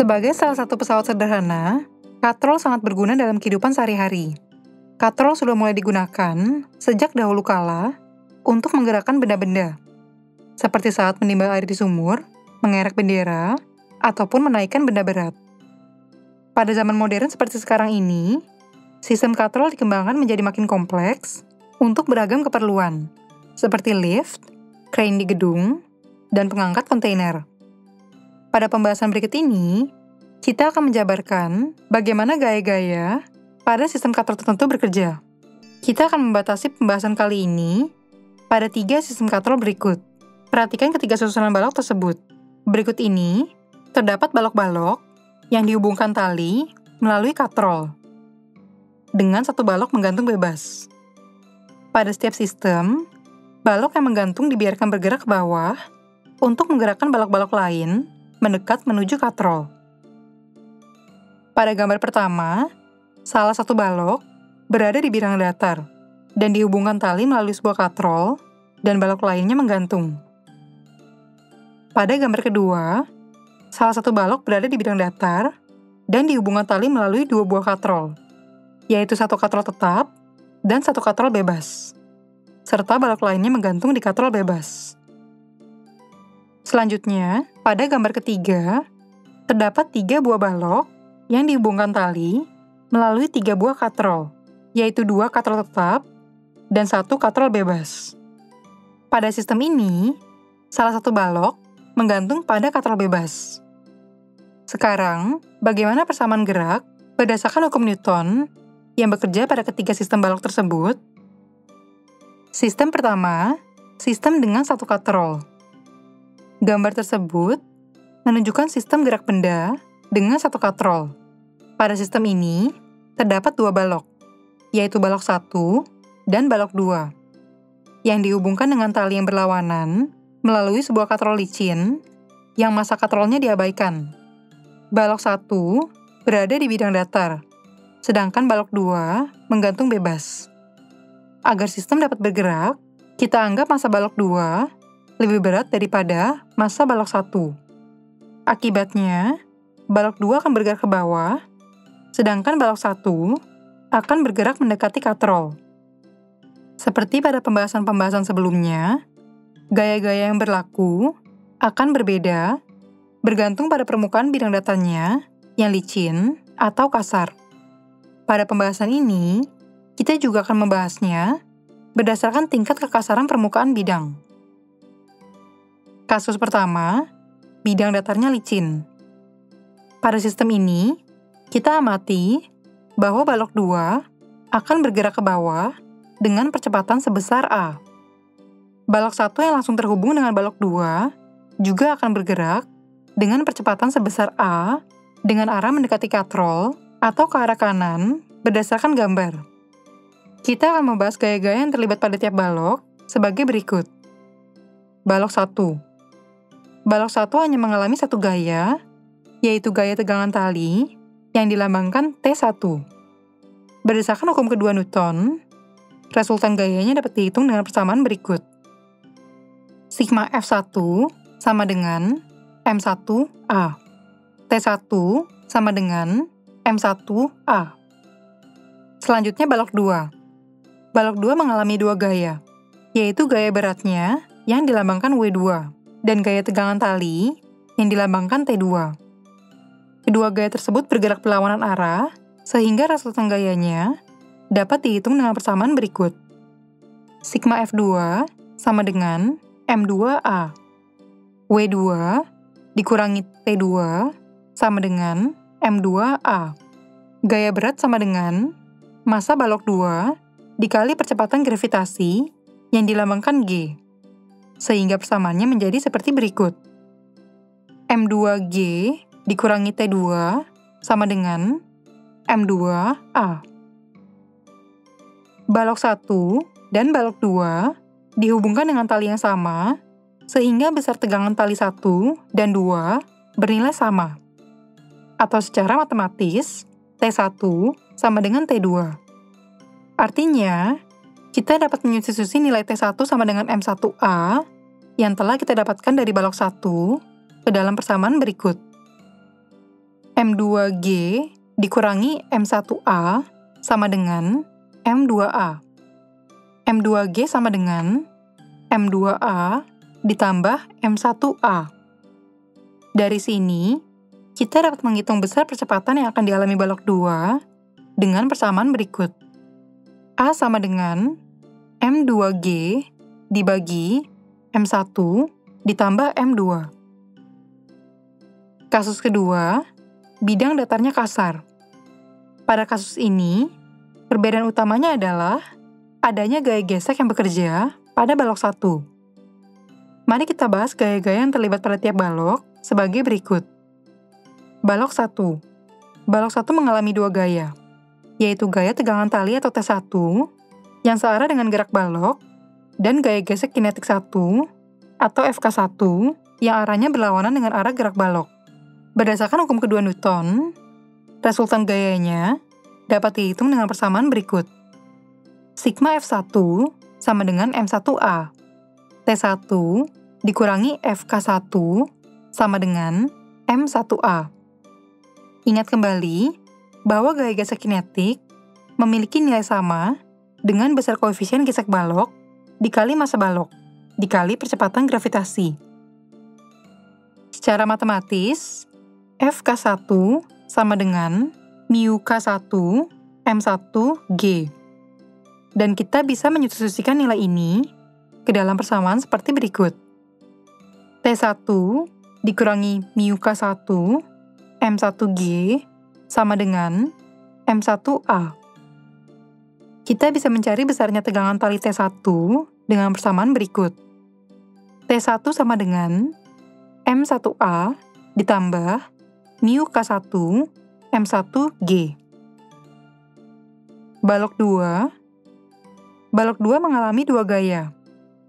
Sebagai salah satu pesawat sederhana, katrol sangat berguna dalam kehidupan sehari-hari. Katrol sudah mulai digunakan sejak dahulu kala untuk menggerakkan benda-benda, seperti saat menimba air di sumur, mengerek bendera, ataupun menaikkan benda berat. Pada zaman modern seperti sekarang ini, sistem katrol dikembangkan menjadi makin kompleks untuk beragam keperluan, seperti lift, crane di gedung, dan pengangkat kontainer. Pada pembahasan berikut ini, kita akan menjabarkan bagaimana gaya-gaya pada sistem katrol tertentu bekerja. Kita akan membatasi pembahasan kali ini pada 3 sistem katrol berikut. Perhatikan ketiga susunan balok tersebut. Berikut ini terdapat balok-balok yang dihubungkan tali melalui katrol dengan satu balok menggantung bebas. Pada setiap sistem, balok yang menggantung dibiarkan bergerak ke bawah untuk menggerakkan balok-balok lain mendekat menuju katrol. Pada gambar pertama, salah satu balok berada di bidang datar dan dihubungkan tali melalui sebuah katrol dan balok lainnya menggantung. Pada gambar kedua, salah satu balok berada di bidang datar dan dihubungkan tali melalui 2 buah katrol, yaitu satu katrol tetap dan satu katrol bebas, serta balok lainnya menggantung di katrol bebas. Selanjutnya, pada gambar ketiga, terdapat 3 buah balok yang dihubungkan tali melalui 3 buah katrol, yaitu 2 katrol tetap dan 1 katrol bebas. Pada sistem ini, salah satu balok menggantung pada katrol bebas. Sekarang, bagaimana persamaan gerak berdasarkan hukum Newton yang bekerja pada ketiga sistem balok tersebut? Sistem pertama, sistem dengan satu katrol. Gambar tersebut menunjukkan sistem gerak benda dengan satu katrol. Pada sistem ini, terdapat 2 balok, yaitu balok 1 dan balok 2, yang dihubungkan dengan tali yang berlawanan melalui sebuah katrol licin yang massa katrolnya diabaikan. Balok 1 berada di bidang datar, sedangkan balok 2 menggantung bebas. Agar sistem dapat bergerak, kita anggap massa balok 2 lebih berat daripada massa balok 1. Akibatnya, balok 2 akan bergerak ke bawah, sedangkan balok 1 akan bergerak mendekati katrol. Seperti pada pembahasan-pembahasan sebelumnya, gaya-gaya yang berlaku akan berbeda bergantung pada permukaan bidang datarnya yang licin atau kasar. Pada pembahasan ini, kita juga akan membahasnya berdasarkan tingkat kekasaran permukaan bidang. Kasus pertama, bidang datarnya licin. Pada sistem ini, kita amati bahwa balok 2 akan bergerak ke bawah dengan percepatan sebesar A. Balok 1 yang langsung terhubung dengan balok 2 juga akan bergerak dengan percepatan sebesar A dengan arah mendekati katrol atau ke arah kanan berdasarkan gambar. Kita akan membahas gaya-gaya yang terlibat pada tiap balok sebagai berikut. Balok 1. Balok 1 hanya mengalami satu gaya, yaitu gaya tegangan tali yang dilambangkan T1. Berdasarkan hukum kedua Newton, resultan gayanya dapat dihitung dengan persamaan berikut. Sigma F1 sama dengan M1A. T1 sama dengan M1A. Selanjutnya balok 2. Balok 2 mengalami 2 gaya, yaitu gaya beratnya yang dilambangkan W2 dan gaya tegangan tali yang dilambangkan T2. Kedua gaya tersebut bergerak berlawanan arah, sehingga resultan gayanya dapat dihitung dengan persamaan berikut. Sigma F2 sama dengan M2A. W2 dikurangi T2 sama dengan M2A. Gaya berat sama dengan massa balok 2 dikali percepatan gravitasi yang dilambangkan G, sehingga persamaannya menjadi seperti berikut. M2G dikurangi T2 sama dengan M2A. Balok 1 dan balok 2 dihubungkan dengan tali yang sama, sehingga besar tegangan tali 1 dan 2 bernilai sama. Atau secara matematis, T1 sama dengan T2. Artinya, kita dapat menyusun nilai T1 sama dengan M1A yang telah kita dapatkan dari balok 1 ke dalam persamaan berikut. M2G dikurangi M1A sama dengan M2A. M2G sama dengan M2A ditambah M1A. Dari sini, kita dapat menghitung besar percepatan yang akan dialami balok 2 dengan persamaan berikut. A sama dengan M2G dibagi M1 ditambah M2. Kasus kedua, bidang datarnya kasar. Pada kasus ini, perbedaan utamanya adalah adanya gaya gesek yang bekerja pada balok 1. Mari kita bahas gaya-gaya yang terlibat pada tiap balok sebagai berikut. Balok 1. Balok 1 mengalami dua gaya, yaitu gaya tegangan tali atau T1 yang searah dengan gerak balok dan gaya gesek kinetik 1 atau FK1 yang arahnya berlawanan dengan arah gerak balok. Berdasarkan hukum kedua Newton, resultan gayanya dapat dihitung dengan persamaan berikut. Sigma F1 sama dengan M1A. T1 dikurangi FK1 sama dengan M1A. Ingat kembali bahwa gaya gesek kinetik memiliki nilai sama dengan besar koefisien gesek balok dikali massa balok dikali percepatan gravitasi. Secara matematis, FK1 sama dengan mu K1 M1G. Dan kita bisa menyusun nilai ini ke dalam persamaan seperti berikut. T1 dikurangi mu K1 M1G sama dengan M1A. Kita bisa mencari besarnya tegangan tali T1 dengan persamaan berikut. T1 sama dengan M1A ditambah mu K1 M1G. Balok 2. Balok 2 mengalami dua gaya,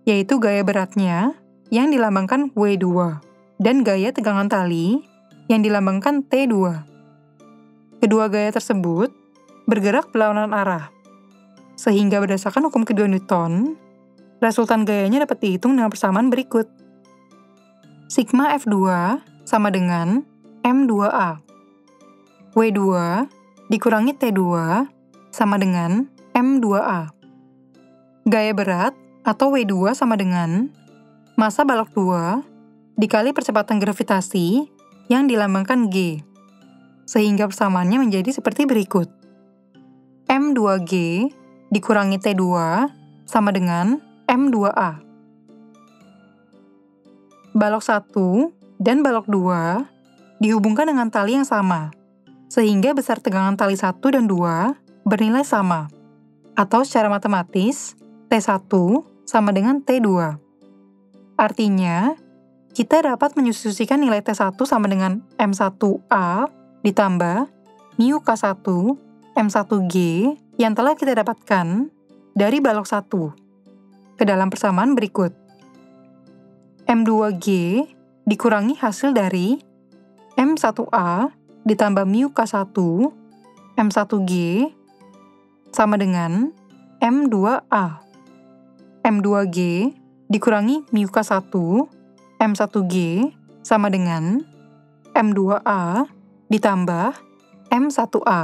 yaitu gaya beratnya yang dilambangkan W2 dan gaya tegangan tali yang dilambangkan T2. Kedua gaya tersebut bergerak berlawanan arah, sehingga berdasarkan hukum kedua Newton, resultan gayanya dapat dihitung dengan persamaan berikut. Sigma F2 sama dengan M2A. W2 dikurangi T2 sama dengan M2A. Gaya berat atau W2 sama dengan massa balok 2 dikali percepatan gravitasi yang dilambangkan G, sehingga persamaannya menjadi seperti berikut. M2G dikurangi T2 sama dengan M2A. Balok 1 dan balok 2 dihubungkan dengan tali yang sama, sehingga besar tegangan tali 1 dan 2 bernilai sama, atau secara matematis, T1 sama dengan T2. Artinya, kita dapat menyususikan nilai T1 sama dengan M1A ditambah mu K1 M1G yang telah kita dapatkan dari balok 1 ke dalam persamaan berikut. M2G dikurangi hasil dari M1A ditambah mu K1 M1G sama dengan M2A. M2G dikurangi mu K1 M1G sama dengan M2A ditambah M1A.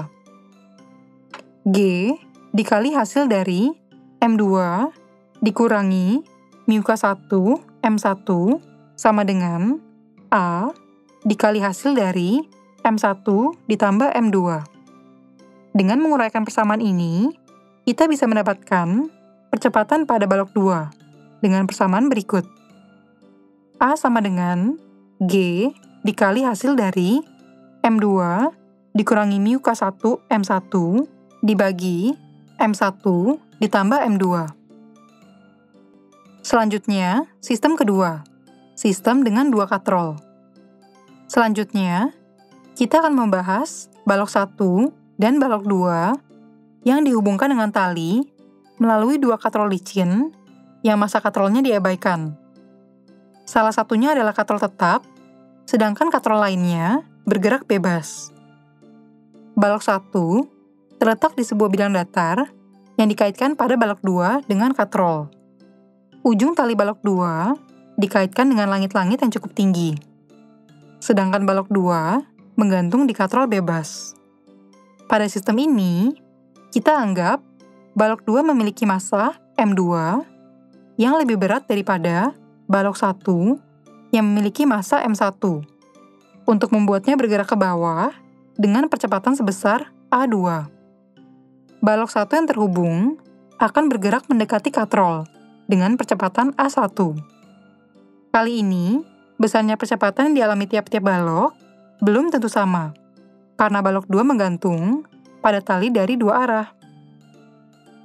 G dikali hasil dari M2 dikurangi mu K1 M1 sama dengan A dikali hasil dari M1 ditambah M2. Dengan menguraikan persamaan ini, kita bisa mendapatkan percepatan pada balok 2 dengan persamaan berikut. A sama dengan G dikali hasil dari M2 dikurangi mu K1 M1 dibagi M1 ditambah M2. Selanjutnya, sistem kedua, sistem dengan dua katrol. Selanjutnya, kita akan membahas balok 1 dan balok 2 yang dihubungkan dengan tali melalui dua katrol licin yang massa katrolnya diabaikan. Salah satunya adalah katrol tetap, sedangkan katrol lainnya bergerak bebas. Balok 1 terletak di sebuah bidang datar yang dikaitkan pada balok 2 dengan katrol. Ujung tali balok 2 dikaitkan dengan langit-langit yang cukup tinggi. Sedangkan balok 2 menggantung di katrol bebas. Pada sistem ini, kita anggap balok 2 memiliki massa M2 yang lebih berat daripada balok 1 yang memiliki massa M1 untuk membuatnya bergerak ke bawah dengan percepatan sebesar A2. Balok 1 yang terhubung akan bergerak mendekati katrol dengan percepatan A1. Kali ini, besarnya percepatan yang dialami tiap-tiap balok belum tentu sama, karena balok 2 menggantung pada tali dari dua arah.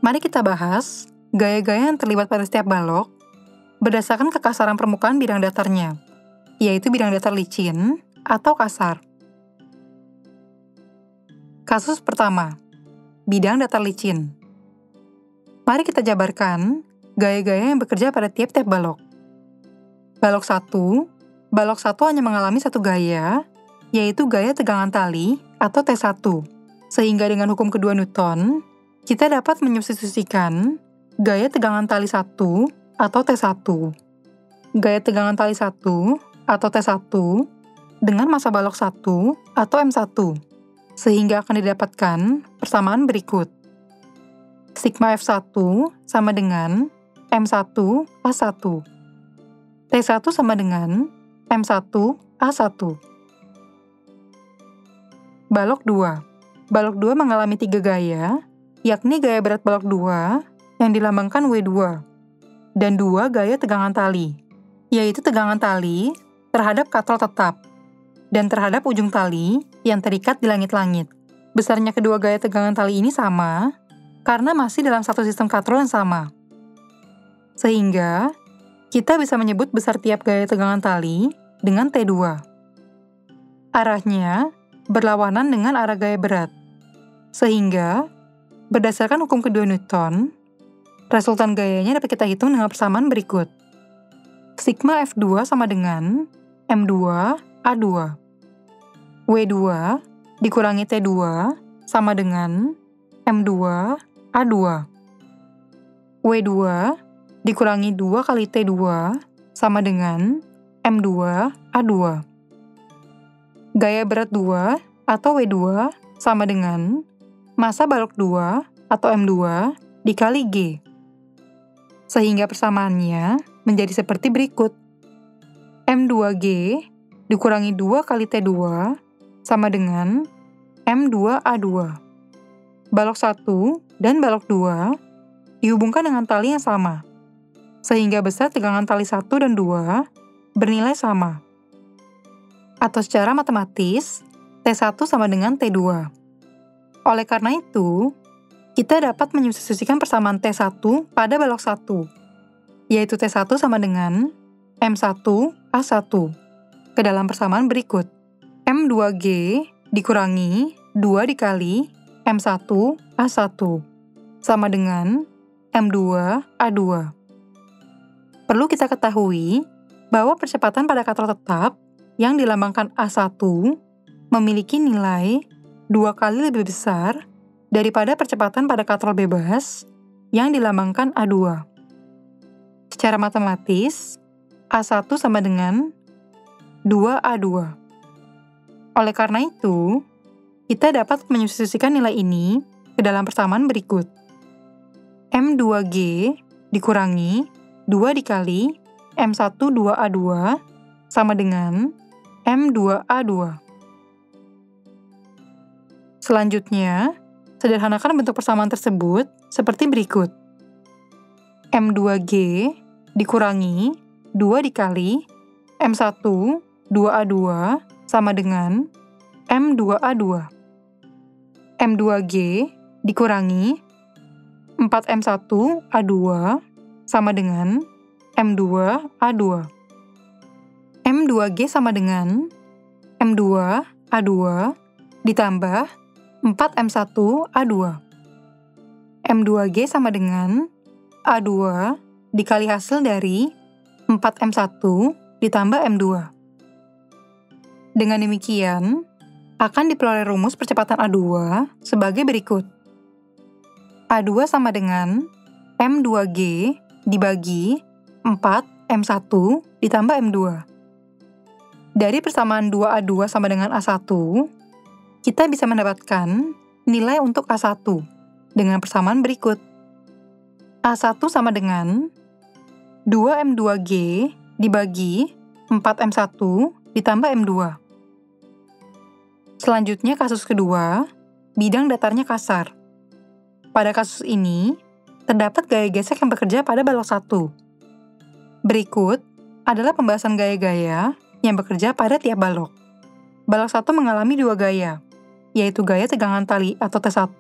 Mari kita bahas gaya-gaya yang terlibat pada setiap balok berdasarkan kekasaran permukaan bidang datarnya, yaitu bidang datar licin atau kasar. Kasus pertama, bidang datar licin. Mari kita jabarkan gaya-gaya yang bekerja pada tiap-tiap balok. Balok 1 hanya mengalami satu gaya, yaitu gaya tegangan tali atau T1. Sehingga dengan hukum kedua Newton, kita dapat menyubstitusikan gaya tegangan tali 1 atau T1. Gaya tegangan tali 1 atau T1 dengan massa balok 1 atau M1, sehingga akan didapatkan persamaan berikut. Sigma F1 sama dengan M1 A1. T1 sama dengan M1 A1. Balok 2. Balok 2 mengalami 3 gaya, yakni gaya berat balok 2 yang dilambangkan W2, dan 2 gaya tegangan tali, yaitu tegangan tali terhadap katrol tetap, dan terhadap ujung tali yang terikat di langit-langit. Besarnya kedua gaya tegangan tali ini sama, karena masih dalam satu sistem katrol yang sama. Sehingga, kita bisa menyebut besar tiap gaya tegangan tali dengan T2. Arahnya berlawanan dengan arah gaya berat. Sehingga, berdasarkan hukum kedua Newton, resultan gayanya dapat kita hitung dengan persamaan berikut. Sigma F2 sama dengan M2 A2. W2 dikurangi T2 sama dengan M2 A2. W2 dikurangi 2 kali T2 sama dengan M2 A2. Gaya berat 2 atau W2 sama dengan massa balok 2 atau M2 dikali G. Sehingga persamaannya menjadi seperti berikut. M2G dikurangi 2 kali T2 sama dengan M2A2. Balok 1 dan balok 2 dihubungkan dengan tali yang sama, sehingga besar tegangan tali 1 dan 2 bernilai sama. Atau secara matematis, T1 sama dengan T2. Oleh karena itu, kita dapat menyubstitusikan persamaan T1 pada balok 1, yaitu T1 sama dengan M1 A1, ke dalam persamaan berikut. M2G dikurangi 2 dikali M1 A1, sama dengan M2 A2. Perlu kita ketahui bahwa percepatan pada katrol tetap yang dilambangkan A1 memiliki nilai 2 kali lebih besar daripada percepatan pada katrol bebas yang dilambangkan A2. Secara matematis, A1 sama dengan 2A2. Oleh karena itu, kita dapat menyubstitusikan nilai ini ke dalam persamaan berikut. M2G dikurangi 2 dikali M1 2A2 sama dengan M2A2. Selanjutnya, sederhanakan bentuk persamaan tersebut seperti berikut. M2G dikurangi 2 dikali M1 2A2 sama dengan M2A2. M2G dikurangi 4M1A2 sama dengan M2A2. M2G sama dengan M2A2 ditambah 4M1A2. M2G sama dengan A2 dikali hasil dari 4M1 ditambah M2. Dengan demikian, akan diperoleh rumus percepatan A2 sebagai berikut. A2 sama dengan M2G dibagi 4M1 ditambah M2. Dari persamaan 2A2 sama dengan A1, kita bisa mendapatkan nilai untuk A1 dengan persamaan berikut. A1 sama dengan 2M2G dibagi 4M1 ditambah M2. Selanjutnya kasus kedua, bidang datarnya kasar. Pada kasus ini, terdapat gaya gesek yang bekerja pada balok 1. Berikut adalah pembahasan gaya-gaya yang bekerja pada tiap balok. Balok 1 mengalami dua gaya, yaitu gaya tegangan tali atau T1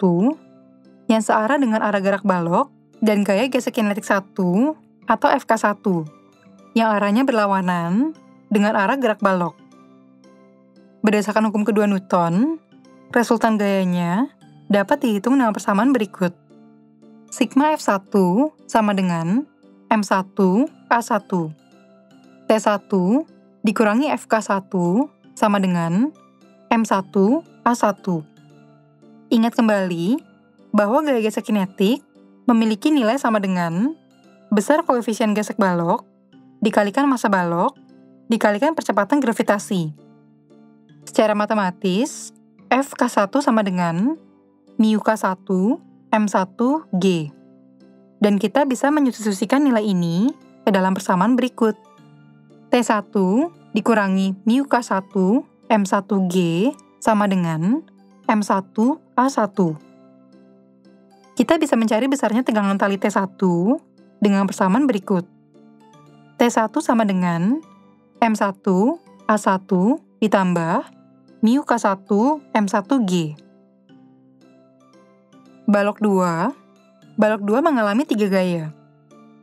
yang searah dengan arah gerak balok dan gaya gesek kinetik 1 atau FK1 yang arahnya berlawanan dengan arah gerak balok. Berdasarkan hukum kedua Newton, resultan gayanya dapat dihitung dengan persamaan berikut. Sigma F1 sama dengan M1 A1. T1 dikurangi FK1 sama dengan M1 A1. Ingat kembali bahwa gaya gesek kinetik memiliki nilai sama dengan besar koefisien gesek balok dikalikan massa balok dikalikan percepatan gravitasi. Secara matematis, FK1 sama dengan μK1 M1G. Dan kita bisa menyususikan nilai ini ke dalam persamaan berikut. T1 dikurangi μK1 M1G sama dengan M1 A1. Kita bisa mencari besarnya tegangan tali T1 dengan persamaan berikut. T1 sama dengan M1 A1 ditambah μK1 M1G. Balok 2 mengalami 3 gaya,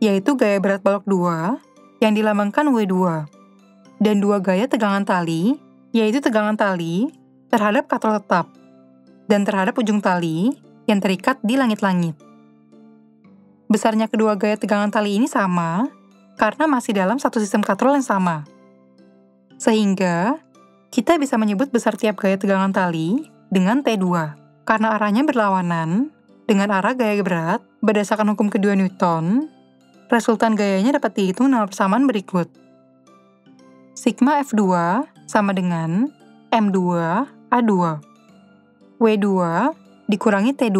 yaitu gaya berat balok 2 yang dilambangkan W2, dan 2 gaya tegangan tali, yaitu tegangan tali terhadap katrol tetap, dan terhadap ujung tali yang terikat di langit-langit. Besarnya kedua gaya tegangan tali ini sama, karena masih dalam satu sistem katrol yang sama. Sehingga, kita bisa menyebut besar tiap gaya tegangan tali dengan T2, karena arahnya berlawanan dengan arah gaya berat berdasarkan hukum kedua Newton. Resultan gayanya dapat dihitung dengan persamaan berikut. Sigma F2 sama dengan M2 A2. W2 dikurangi T2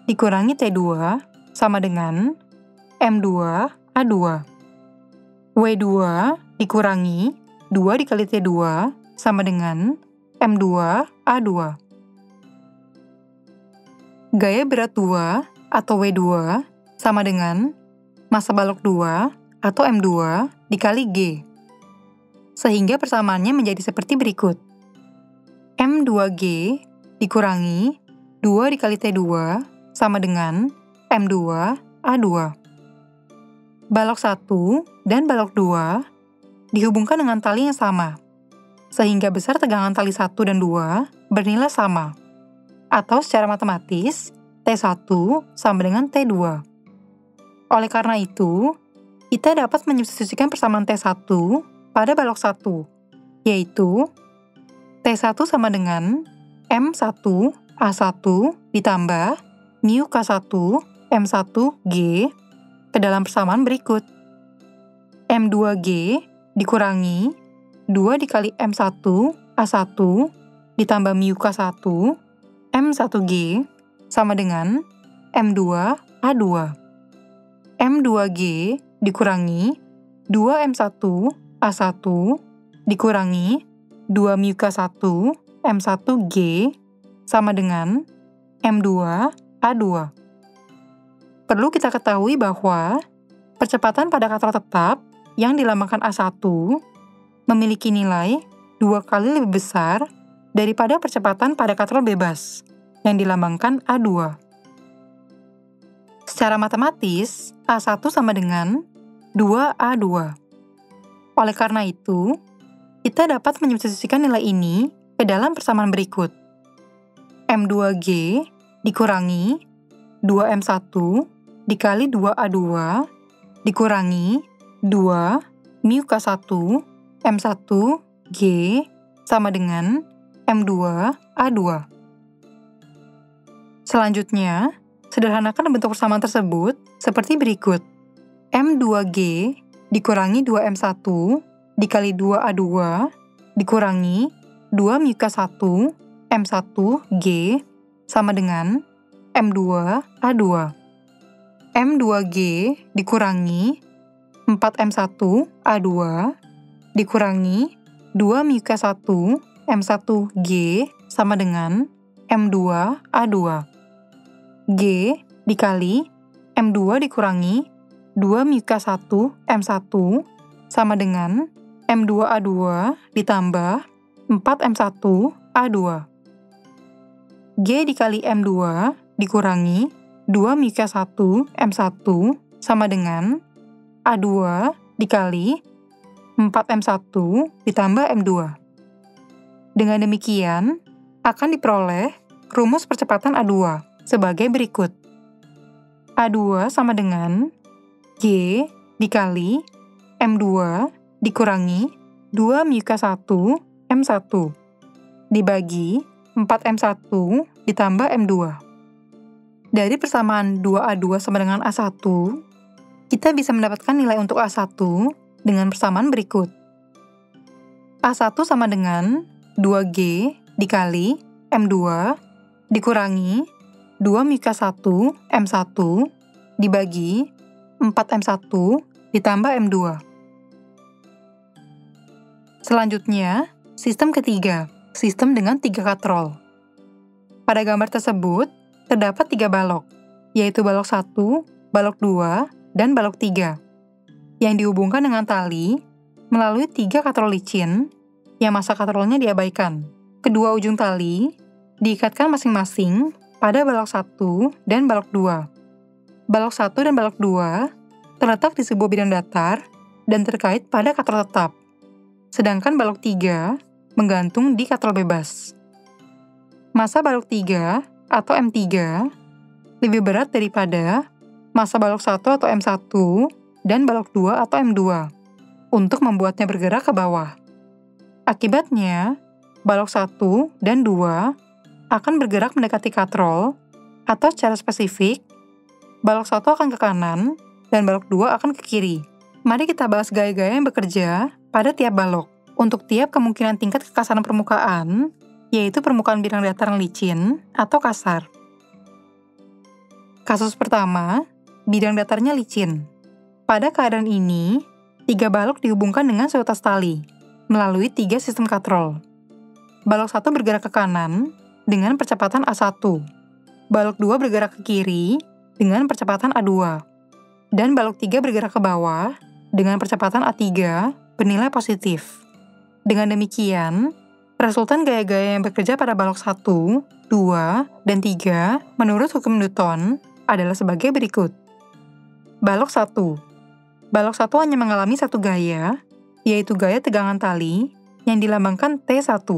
dikurangi T2 sama dengan M2 A2. W2 dikurangi 2 dikali T2 sama dengan M2 A2. Gaya berat 2 atau W2 sama dengan massa balok 2 atau M2 dikali G. Sehingga persamaannya menjadi seperti berikut. M2G dikurangi 2 dikali T2 sama dengan M2 A2. Balok 1 dan balok 2 dihubungkan dengan tali yang sama, sehingga besar tegangan tali 1 dan 2 bernilai sama. Atau secara matematis, T1 sama dengan T2. Oleh karena itu, kita dapat menyubstitusikan persamaan T1 pada balok 1, yaitu T1 sama dengan M1 A1 ditambah μK1 M1G ke dalam persamaan berikut. M2G dikurangi 2 dikali M1 A1 ditambah μK1 M1G sama dengan M2 A2. M2G dikurangi 2M1 A1 dikurangi 2 μK1 M1G sama dengan M2 A2. Perlu kita ketahui bahwa percepatan pada katrol tetap yang dilambangkan A1 memiliki nilai 2 kali lebih besar daripada percepatan pada katrol bebas yang dilambangkan A2. Secara matematis, A1 sama dengan 2A2. Oleh karena itu, kita dapat menyubstitusikan nilai ini ke dalam persamaan berikut. M2G dikurangi 2M1 dikali 2A2 dikurangi 2 μK1 M1G sama dengan M2 A2. Selanjutnya, sederhanakan bentuk persamaan tersebut seperti berikut. M2G dikurangi 2M1 dikali 2A2 dikurangi 2 mu K1 M1G sama dengan M2A2. M2G dikurangi 4M1A2 dikurangi 2 mu K1 M1G sama dengan M2A2. G dikali M2 dikurangi 2 mu K1 M1 sama dengan M2A2 ditambah 4M1A2. G dikali M2 dikurangi 2 mu K1 M1 sama dengan A2 dikali 4M1 ditambah M2. Dengan demikian, akan diperoleh rumus percepatan A2 sebagai berikut. A2 sama dengan G dikali M2 dikurangi 2 mu K1 M1 dibagi 4M1 ditambah M2. Dari persamaan 2A2 sama dengan A1, kita bisa mendapatkan nilai untuk A1 dengan persamaan berikut. A1 sama dengan 2G dikali M2 dikurangi 2 mu K1 M1 dibagi 4M1 ditambah M2. Selanjutnya, sistem ketiga, sistem dengan 3 katrol. Pada gambar tersebut, terdapat 3 balok, yaitu balok 1, balok 2, dan balok 3, yang dihubungkan dengan tali melalui 3 katrol licin yang masa katrolnya diabaikan. Kedua ujung tali diikatkan masing-masing pada balok 1 dan balok 2. Balok 1 dan balok 2 terletak di sebuah bidang datar dan terkait pada katrol tetap, sedangkan balok 3 menggantung di katrol bebas. Massa balok 3 atau M3 lebih berat daripada massa balok 1 atau M1 dan balok 2 atau M2 untuk membuatnya bergerak ke bawah. Akibatnya, balok 1 dan 2 akan bergerak mendekati katrol, atau secara spesifik, balok 1 akan ke kanan dan balok 2 akan ke kiri. Mari kita bahas gaya-gaya yang bekerja pada tiap balok. Untuk tiap kemungkinan tingkat kekasaran permukaan, yaitu permukaan bidang datar yang licin atau kasar. Kasus pertama, bidang datarnya licin. Pada keadaan ini, 3 balok dihubungkan dengan seutas tali, melalui 3 sistem katrol. Balok 1 bergerak ke kanan dengan percepatan A1. Balok 2 bergerak ke kiri dengan percepatan A2. Dan balok 3 bergerak ke bawah dengan percepatan A3 bernilai positif. Dengan demikian, resultan gaya-gaya yang bekerja pada balok 1, 2, dan 3 menurut hukum Newton adalah sebagai berikut. Balok 1. Balok 1 hanya mengalami satu gaya, yaitu gaya tegangan tali yang dilambangkan T1.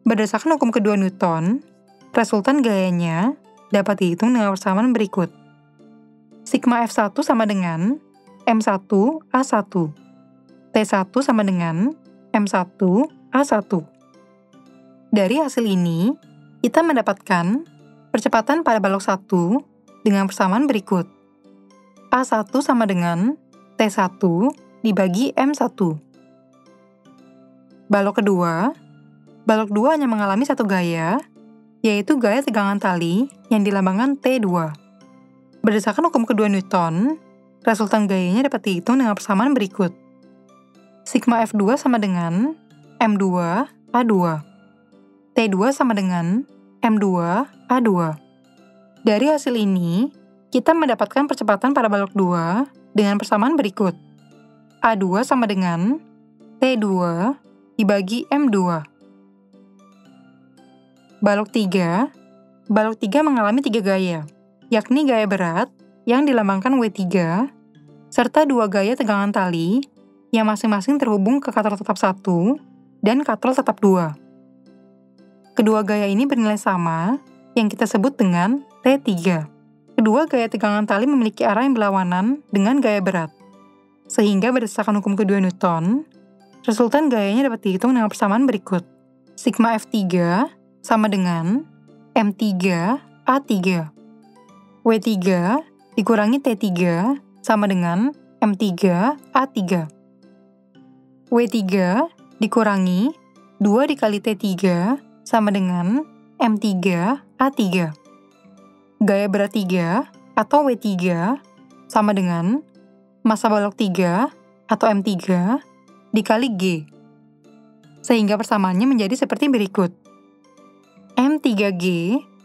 Berdasarkan hukum kedua Newton, resultan gayanya dapat dihitung dengan persamaan berikut. Sigma F1 sama dengan M1A1. T1 sama dengan M1A1. Dari hasil ini, kita mendapatkan percepatan pada balok 1 dengan persamaan berikut. A1 sama dengan T1 dibagi M1. Balok kedua, balok 2 hanya mengalami satu gaya, yaitu gaya tegangan tali yang dilambangkan T2. Berdasarkan hukum kedua Newton, resultan gayanya dapat dihitung dengan persamaan berikut. Sigma F2 sama dengan M2A2. T2 sama dengan M2A2. Dari hasil ini, kita mendapatkan percepatan pada balok 2 dengan persamaan berikut. A2 sama dengan T2 dibagi M2. Balok 3. Balok 3 mengalami 3 gaya, yakni gaya berat yang dilambangkan W3, serta 2 gaya tegangan tali yang masing-masing terhubung ke katrol tetap 1 dan katrol tetap 2. Kedua gaya ini bernilai sama, yang kita sebut dengan T3. Kedua gaya tegangan tali memiliki arah yang berlawanan dengan gaya berat, sehingga berdasarkan hukum kedua Newton, resultan gayanya dapat dihitung dengan persamaan berikut. Sigma F3 sama dengan M3A3. W3 dikurangi T3 sama dengan M3A3. W3 dikurangi 2 dikali T3 sama dengan M3A3. Gaya berat 3 atau W3 sama dengan massa balok 3 atau M3 dikali G. Sehingga persamaannya menjadi seperti berikut. M3G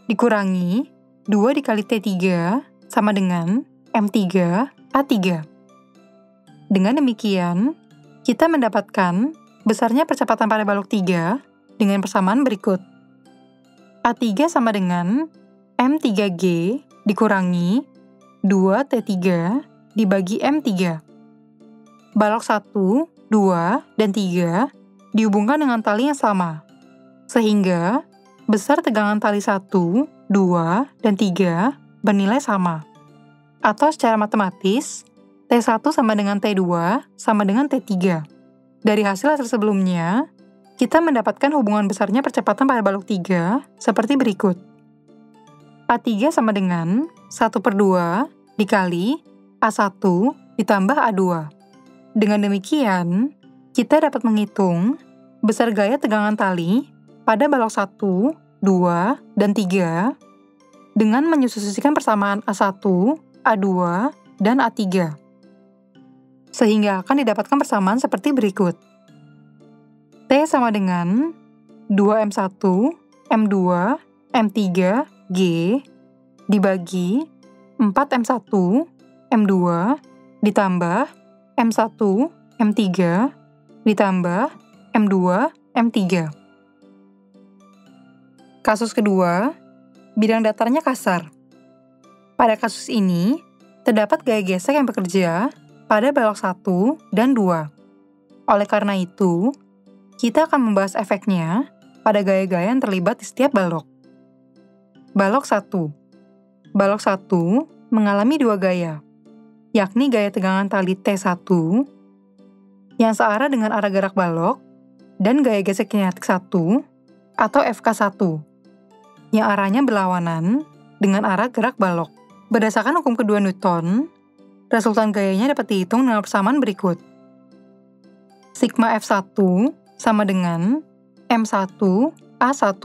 dikurangi 2 dikali T3 sama dengan M3A3. Dengan demikian, kita mendapatkan besarnya percepatan pada balok 3 dengan persamaan berikut. A3 sama dengan M3G dikurangi 2T3 dibagi M3. Balok 1, 2, dan 3 dihubungkan dengan tali yang sama, sehingga besar tegangan tali 1, 2, dan 3 bernilai sama. Atau secara matematis, T1 sama dengan T2 sama dengan T3. Dari hasil sebelumnya, kita mendapatkan hubungan besarnya percepatan pada balok 3 seperti berikut. A3 sama dengan 1/2 dikali A1 ditambah A2. Dengan demikian, kita dapat menghitung besar gaya tegangan tali pada balok 1, 2, dan 3 dengan menyusunkan persamaan A1, A2, dan A3. Sehingga akan didapatkan persamaan seperti berikut. T sama dengan 2M1, M2, M3, G dibagi 4M1, M2 ditambah M1, M3 ditambah M2, M3. Kasus kedua, bidang datarnya kasar. Pada kasus ini, terdapat gaya gesek yang bekerja pada balok 1 dan 2. Oleh karena itu, kita akan membahas efeknya pada gaya-gaya yang terlibat di setiap balok. Balok 1. Balok 1 mengalami dua gaya, yakni gaya tegangan tali T1 yang searah dengan arah gerak balok dan gaya gesek kinetik 1 atau FK1 yang arahnya berlawanan dengan arah gerak balok. Berdasarkan hukum kedua Newton, resultan gayanya dapat dihitung dengan persamaan berikut. Sigma F1 sama dengan M1A1.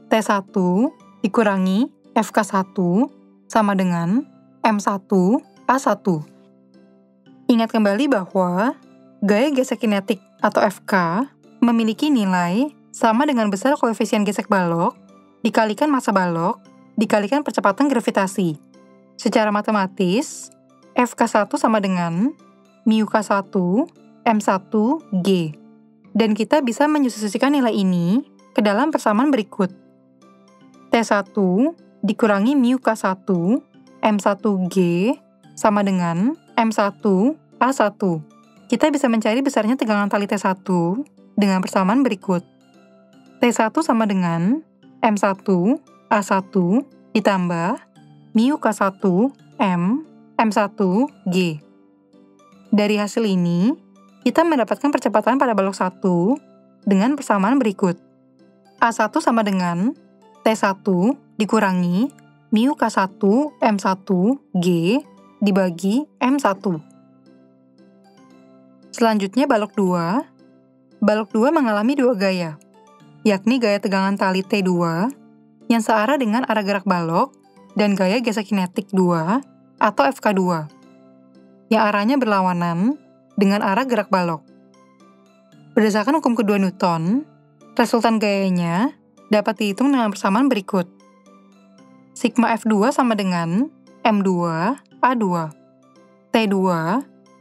T1 dikurangi FK1 sama dengan M1A1. Ingat kembali bahwa gaya gesek kinetik atau FK memiliki nilai sama dengan besar koefisien gesek balok dikalikan massa balok dikalikan percepatan gravitasi. Secara matematis, FK1 sama dengan μK1 M1G. Dan kita bisa menyusunkan nilai ini ke dalam persamaan berikut. T1 dikurangi μK1 M1G sama dengan M1A1. Kita bisa mencari besarnya tegangan tali T1 dengan persamaan berikut. T1 sama dengan M1A1 ditambah μK1 M1G. Dari hasil ini, kita mendapatkan percepatan pada balok 1 dengan persamaan berikut. A1 sama dengan T1 dikurangi μK1 M1G dibagi M1. Selanjutnya balok 2. Balok 2 mengalami dua gaya, yakni gaya tegangan tali T2 yang searah dengan arah gerak balok dan gaya gesek kinetik 2 atau FK2 yang arahnya berlawanan dengan arah gerak balok. Berdasarkan hukum kedua Newton, resultan gayanya dapat dihitung dengan persamaan berikut. Sigma F2 sama dengan M2A2. T2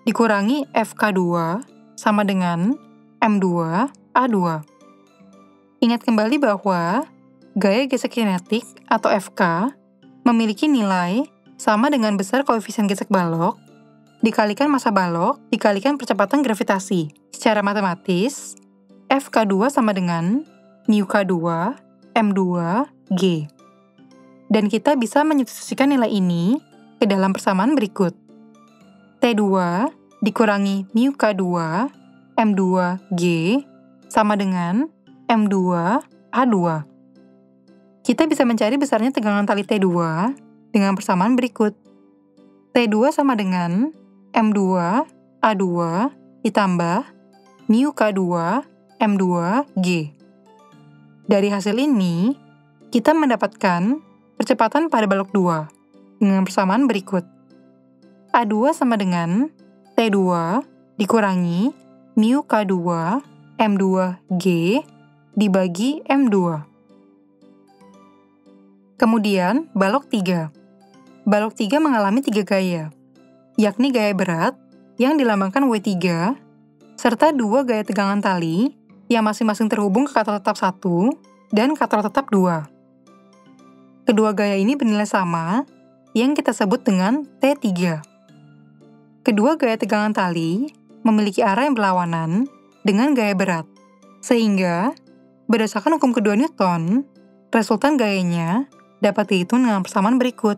dikurangi FK2 sama dengan M2A2. Ingat kembali bahwa gaya gesek kinetik atau FK memiliki nilai sama dengan besar koefisien gesek balok dikalikan massa balok dikalikan percepatan gravitasi. Secara matematis, FK2 sama dengan μK2 M2G. Dan kita bisa menyusunkan nilai ini ke dalam persamaan berikut. T2 dikurangi μK2 M2G sama dengan M2A2. Kita bisa mencari besarnya tegangan tali T2 dengan persamaan berikut. T2 sama dengan M2A2 ditambah mu K2 M2 G. Dari hasil ini, kita mendapatkan percepatan pada balok 2 dengan persamaan berikut. A2 sama dengan T2 dikurangi mu K2 M2 G dibagi M2. Kemudian, balok 3. Balok 3 mengalami 3 gaya, yakni gaya berat yang dilambangkan W3, serta 2 gaya tegangan tali yang masing-masing terhubung ke katrol tetap 1 dan katrol tetap 2. Kedua gaya ini bernilai sama, yang kita sebut dengan T3. Kedua gaya tegangan tali memiliki arah yang berlawanan dengan gaya berat, sehingga berdasarkan hukum kedua Newton, resultan gayanya dapat dihitung dengan persamaan berikut.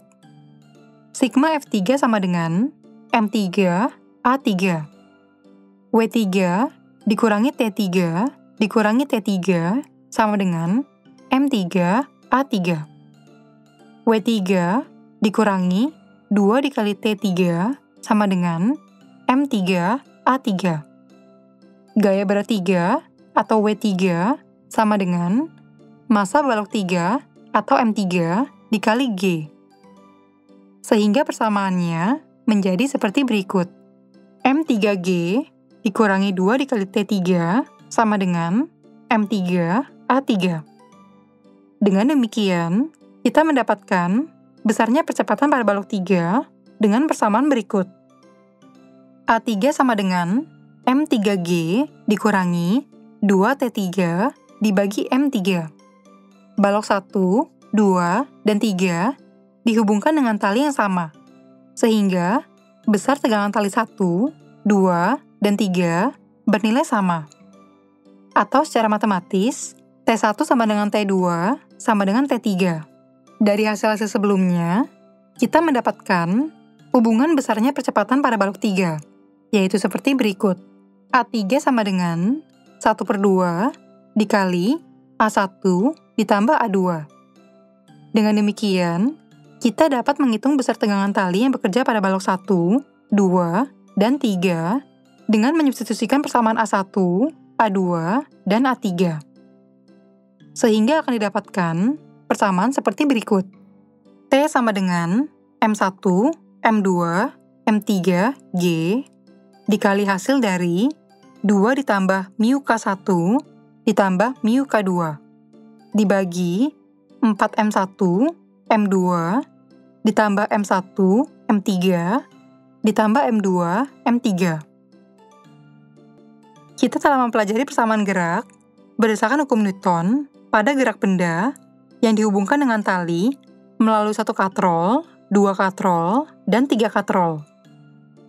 Sigma F3 sama dengan M3 A3. W3 dikurangi T3 dikurangi T3 sama dengan M3 A3. W3 dikurangi 2 dikali T3 sama dengan M3 A3. Gaya berat 3 atau W3 sama dengan massa balok 3 atau M3 dikali G. Sehingga persamaannya menjadi seperti berikut. M3G dikurangi 2 dikali T3 sama dengan M3 A3. Dengan demikian, kita mendapatkan besarnya percepatan pada balok 3 dengan persamaan berikut. A3 sama dengan M3G dikurangi 2T3 dibagi M3. Balok 1, 2, dan 3 dihubungkan dengan tali yang sama, sehingga besar tegangan tali 1, 2, dan 3 bernilai sama. Atau secara matematis, T1 sama dengan T2 sama dengan T3. Dari hasil-hasil sebelumnya, kita mendapatkan hubungan besarnya percepatan pada balok 3, yaitu seperti berikut. A3 sama dengan 1/2 dikali A1 ditambah A2. Dengan demikian, kita dapat menghitung besar tegangan tali yang bekerja pada balok 1, 2, dan 3 dengan menyubstitusikan persamaan A1, A2, dan A3. Sehingga akan didapatkan persamaan seperti berikut. T sama dengan M1, M2, M3, G dikali hasil dari 2 ditambah mu K1 ditambah mu K2 dibagi 4M1, M2 ditambah M1, M3 ditambah M2, M3. Kita telah mempelajari persamaan gerak berdasarkan hukum Newton pada gerak benda yang dihubungkan dengan tali melalui 1 katrol, 2 katrol, dan 3 katrol.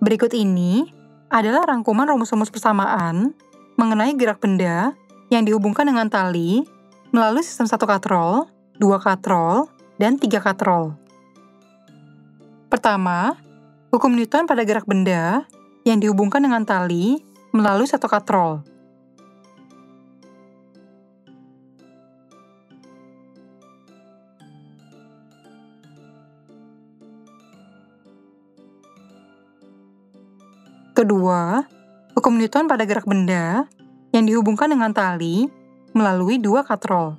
Berikut ini adalah rangkuman rumus-rumus persamaan mengenai gerak benda yang dihubungkan dengan tali melalui sistem 1 katrol, 2 katrol, dan 3 katrol. Pertama, hukum Newton pada gerak benda yang dihubungkan dengan tali melalui 1 katrol. Kedua, hukum Newton pada gerak benda yang dihubungkan dengan tali melalui 2 katrol.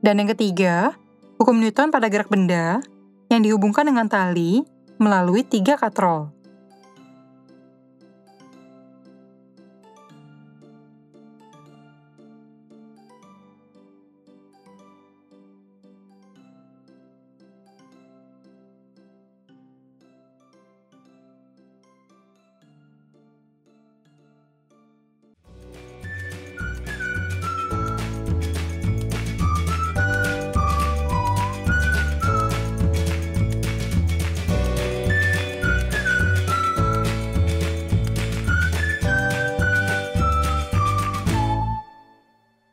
Dan yang ketiga, hukum Newton pada gerak benda yang dihubungkan dengan tali melalui 3 katrol.